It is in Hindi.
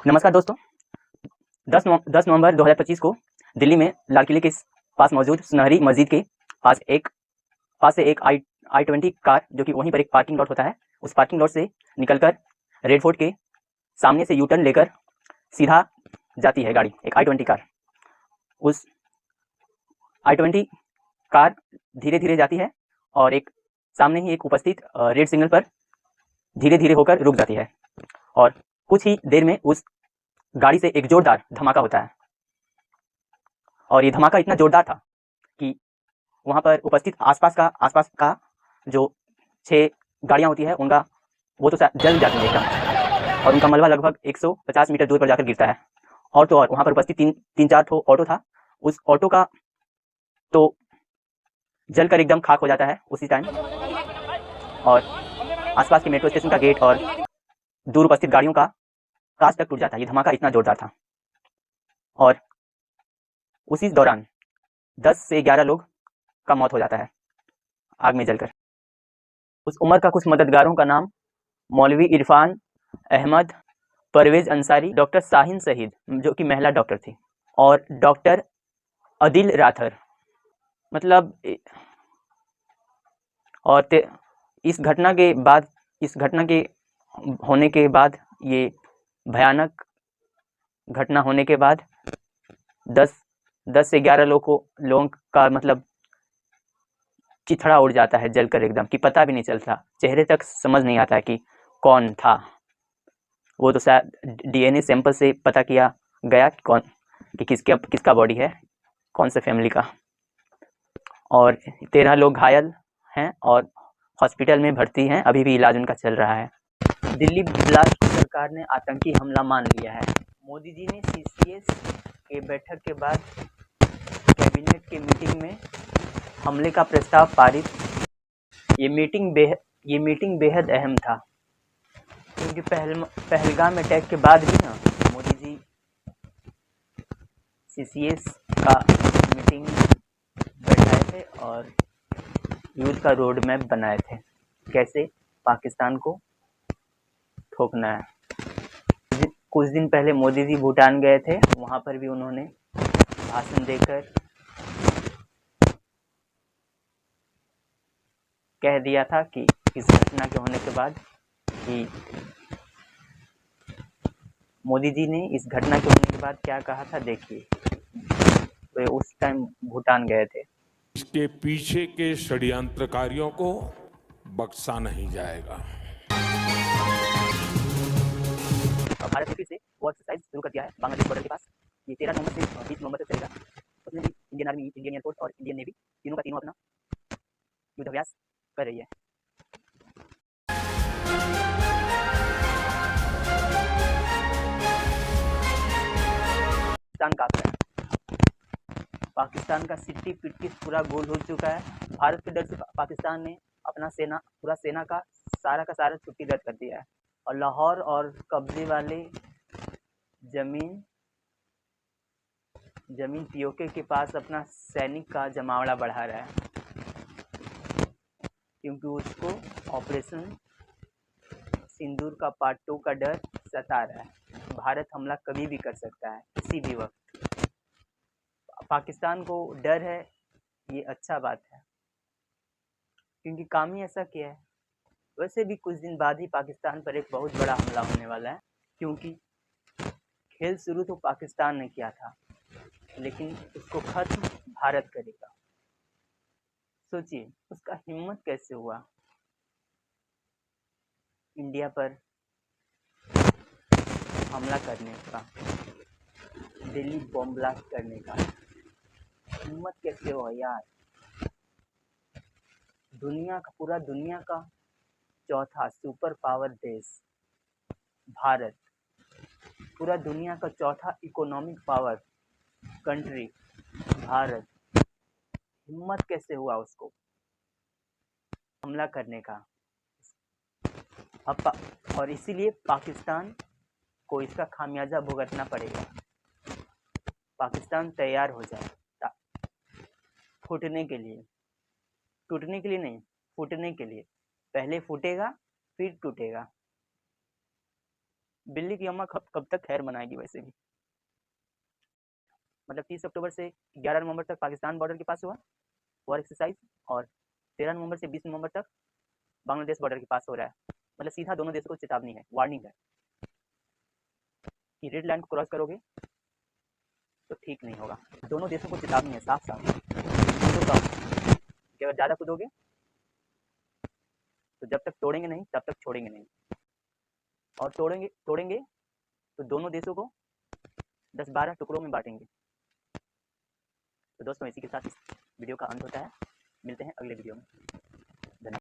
नमस्कार दोस्तों। 10 नवंबर 2025 को दिल्ली में लाल किले के पास मौजूद सुनहरी मस्जिद के पास से एक I-20 कार, जो कि वहीं पर एक पार्किंग लॉट होता है, उस पार्किंग लॉट से निकलकर रेड फोर्ट के सामने से यू टर्न लेकर सीधा जाती है गाड़ी, एक I-20 कार। उस I-20 कार धीरे धीरे जाती है और एक सामने ही एक उपस्थित रेड सिग्नल पर धीरे धीरे होकर रुक जाती है और कुछ ही देर में उस गाड़ी से एक जोरदार धमाका होता है। और ये धमाका इतना जोरदार था कि वहां पर उपस्थित आसपास का जो 6 गाड़ियां होती है उनका वो तो जल जाती है एकदम, और उनका मलबा लगभग 150 मीटर दूर पर जाकर गिरता है। और तो और वहां पर उपस्थित तीन चार ठो ऑटो था, उस ऑटो का तो जलकर एकदम खाक हो जाता है उसी टाइम। और आसपास के मेट्रो स्टेशन का गेट और दूर उपस्थित गाड़ियों का कांच तक टूट जाता है। ये धमाका इतना जोरदार था और उसी दौरान 10 से 11 लोग का मौत हो जाता है आग में जलकर। उस उमर का कुछ मददगारों का नाम मौलवी इरफान अहमद, परवेज अंसारी, डॉक्टर शाहीन शहीद जो कि महिला डॉक्टर थी, और डॉक्टर अदिल राथर। मतलब और इस घटना के होने के बाद, ये भयानक घटना होने के बाद 10 से 11 लोगों का मतलब चिथड़ा उड़ जाता है जलकर एकदम, कि पता भी नहीं चलता, चेहरे तक समझ नहीं आता है कि कौन था। वो तो शायद डीएनए सैंपल से पता किया गया कि किसका बॉडी है, कौन से फैमिली का। और 13 लोग घायल हैं और हॉस्पिटल में भर्ती हैं, अभी भी इलाज उनका चल रहा है। दिल्ली ब्लास्ट को सरकार ने आतंकी हमला मान लिया है। मोदी जी ने सीसीएस के बैठक के बाद कैबिनेट की मीटिंग में हमले का प्रस्ताव पारित। ये मीटिंग बेहद अहम था, क्योंकि पहलगाम अटैक के बाद भी ना मोदी जी सीसीएस का मीटिंग बैठाए थे और युद्ध का रोड मैप बनाए थे, कैसे पाकिस्तान को ठोकना है। कुछ दिन पहले मोदी जी भूटान गए थे, वहां पर भी उन्होंने भाषण देकर कह दिया था कि इस घटना के होने के बाद कि मोदी जी ने इस घटना के होने के बाद क्या कहा था, देखिए। वे उस टाइम भूटान गए थे। इसके पीछे के षड्यंत्रकारियों को बख्शा नहीं जाएगा। भारत ने फिर से वो एक्सरसाइज शुरू कर दिया है बांग्लादेश बॉर्डर के पास। ये 13 नवंबर से 20 नवंबर तक चलेगा। उसमें भी इंडियन आर्मी, इंडियन एयरफोर्स और इंडियन नेवी तीनों का तीनों अपना युद्धाभ्यास कर रही है। पाकिस्तान का सिट्टी पिट्टी पूरा गोल हो चुका है। भारत के डर से पाकिस्तान ने अपना पूरा सेना का सारा छुट्टी रद्द कर दिया है, और लाहौर और कब्जे वाले जमीन पीओके के पास अपना सैनिक का जमावड़ा बढ़ा रहा है, क्योंकि उसको ऑपरेशन सिंदूर का पार्ट 2 का डर सता रहा है। भारत हमला कभी भी कर सकता है, किसी भी वक्त। पाकिस्तान को डर है, ये अच्छा बात है, क्योंकि काम ही ऐसा किया है। वैसे भी कुछ दिन बाद ही पाकिस्तान पर एक बहुत बड़ा हमला होने वाला है, क्योंकि खेल शुरू तो पाकिस्तान ने किया था, लेकिन उसको खत्म भारत करेगा। सोचिए उसका हिम्मत कैसे हुआ इंडिया पर हमला करने का, दिल्ली बॉम्ब ब्लास्ट करने का। हिम्मत कैसे हुआ यार। पूरा दुनिया का चौथा सुपर पावर देश भारत, पूरा दुनिया का चौथा इकोनॉमिक पावर कंट्री भारत, हिम्मत कैसे हुआ उसको हमला करने का। और इसीलिए पाकिस्तान को इसका खामियाजा भुगतना पड़ेगा। पाकिस्तान तैयार हो जाए फूटने के लिए, टूटने के लिए नहीं, फूटने के लिए। पहले फूटेगा फिर टूटेगा। बिल्ली की अम्मा कब तक खैर मनाएगी वैसे भी। मतलब 30 अक्टूबर से 11 नवंबर तक पाकिस्तान बॉर्डर के पास हुआ वॉर एक्सरसाइज, और 13 नवंबर से 20 नवंबर तक बांग्लादेश बॉर्डर के पास हो रहा है। मतलब सीधा दोनों देशों को चेतावनी है, वार्निंग है कि रेड लाइन को क्रॉस करोगे तो ठीक नहीं होगा। दोनों देशों को चेतावनी है साफ साफ, तो कम कि अगर ज़्यादा कूदोगे तो जब तक तोड़ेंगे नहीं तब तक छोड़ेंगे नहीं, और तोड़ेंगे तोड़ेंगे तो दोनों देशों को 10-12 टुकड़ों में बांटेंगे। तो दोस्तों इसी के साथ इस वीडियो का अंत होता है। मिलते हैं अगले वीडियो में।